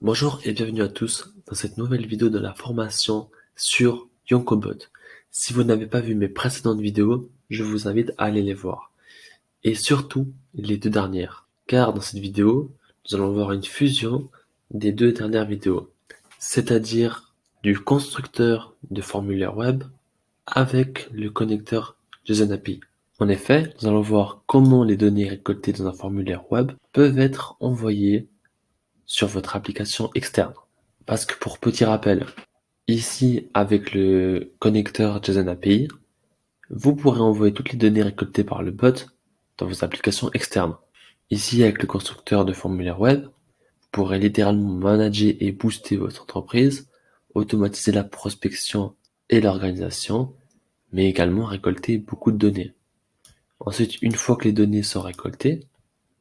Bonjour et bienvenue à tous dans cette nouvelle vidéo de la formation sur Yonkobot. Si vous n'avez pas vu mes précédentes vidéos, je vous invite à aller les voir. Et surtout les deux dernières. Car dans cette vidéo, nous allons voir une fusion des deux dernières vidéos. C'est-à-dire du constructeur de formulaire web avec le connecteur JSON API. En effet, nous allons voir comment les données récoltées dans un formulaire web peuvent être envoyées sur votre application externe. Parce que pour petit rappel, ici avec le connecteur JSON API, vous pourrez envoyer toutes les données récoltées par le bot dans vos applications externes. Ici avec le constructeur de formulaire web, vous pourrez littéralement manager et booster votre entreprise, automatiser la prospection et l'organisation, mais également récolter beaucoup de données. Ensuite, une fois que les données sont récoltées,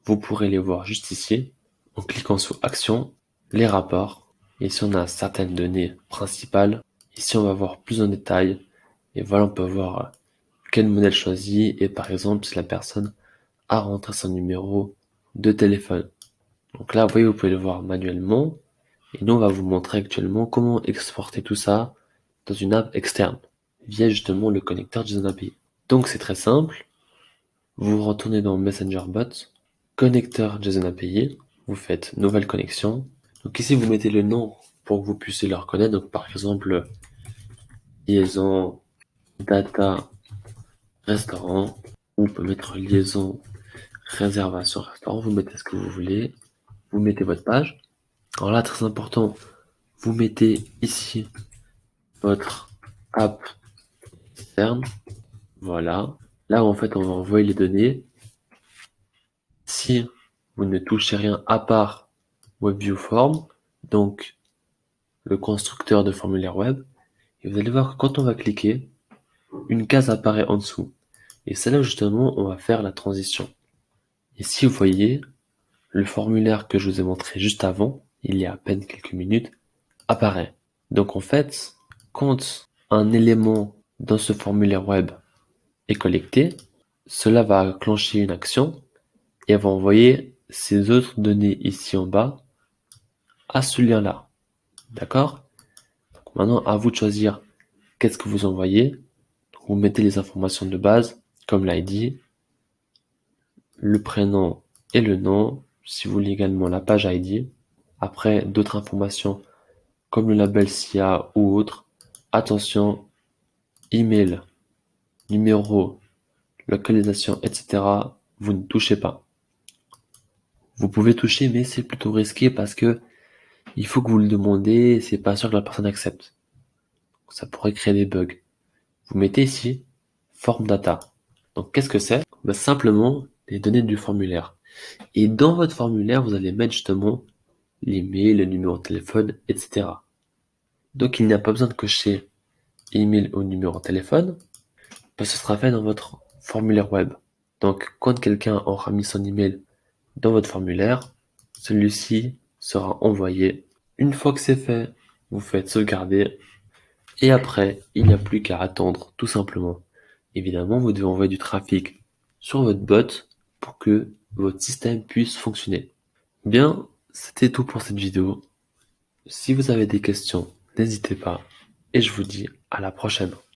vous pourrez les voir juste ici, en cliquant sur Action, les rapports. Ici, on a certaines données principales. Ici, on va voir plus en détail. Et voilà, on peut voir quel modèle choisi et par exemple, si la personne a rentré son numéro de téléphone. Donc là, vous voyez, vous pouvez le voir manuellement. Et nous, on va vous montrer actuellement comment exporter tout ça dans une app externe via justement le connecteur JSON API. Donc, c'est très simple. Vous retournez dans Messenger Bot, connecteur JSON API, vous faites nouvelle connexion. Donc ici, vous mettez le nom pour que vous puissiez le reconnaître. Donc par exemple, liaison data restaurant, ou on peut mettre liaison réservation restaurant. Vous mettez ce que vous voulez. Vous mettez votre page. Alors là, très important, vous mettez ici votre app externe. Voilà. Là, en fait, on va envoyer les données. Si vous ne touchez rien à part WebView Form, donc le constructeur de formulaire web, et vous allez voir que quand on va cliquer, une case apparaît en dessous. Et c'est là où justement on va faire la transition. Ici, vous voyez, le formulaire que je vous ai montré juste avant, il y a à peine quelques minutes, apparaît. Donc en fait, quand un élément dans ce formulaire web est collecté, cela va enclencher une action et va envoyer ces autres données ici en bas à ce lien-là. D'accord? Maintenant, à vous de choisir qu'est-ce que vous envoyez. Vous mettez les informations de base, comme l'ID, le prénom et le nom, si vous voulez également la page ID. Après, d'autres informations comme le label SIA ou autre. Attention, email, numéro, localisation, etc. Vous ne touchez pas. Vous pouvez toucher, mais c'est plutôt risqué parce que il faut que vous le demandez et c'est pas sûr que la personne accepte. Ça pourrait créer des bugs. Vous mettez ici form data. Donc qu'est-ce que c'est? Ben, simplement les données du formulaire. Et dans votre formulaire, vous allez mettre justement l'email, le numéro de téléphone, etc. Donc il n'y a pas besoin de cocher email ou numéro de téléphone, parce que ce sera fait dans votre formulaire web. Donc quand quelqu'un aura mis son email dans votre formulaire, celui-ci sera envoyé. Une fois que c'est fait, vous faites sauvegarder et après, il n'y a plus qu'à attendre tout simplement. Évidemment, vous devez envoyer du trafic sur votre bot pour que votre système puisse fonctionner. Bien, c'était tout pour cette vidéo. Si vous avez des questions, n'hésitez pas et je vous dis à la prochaine.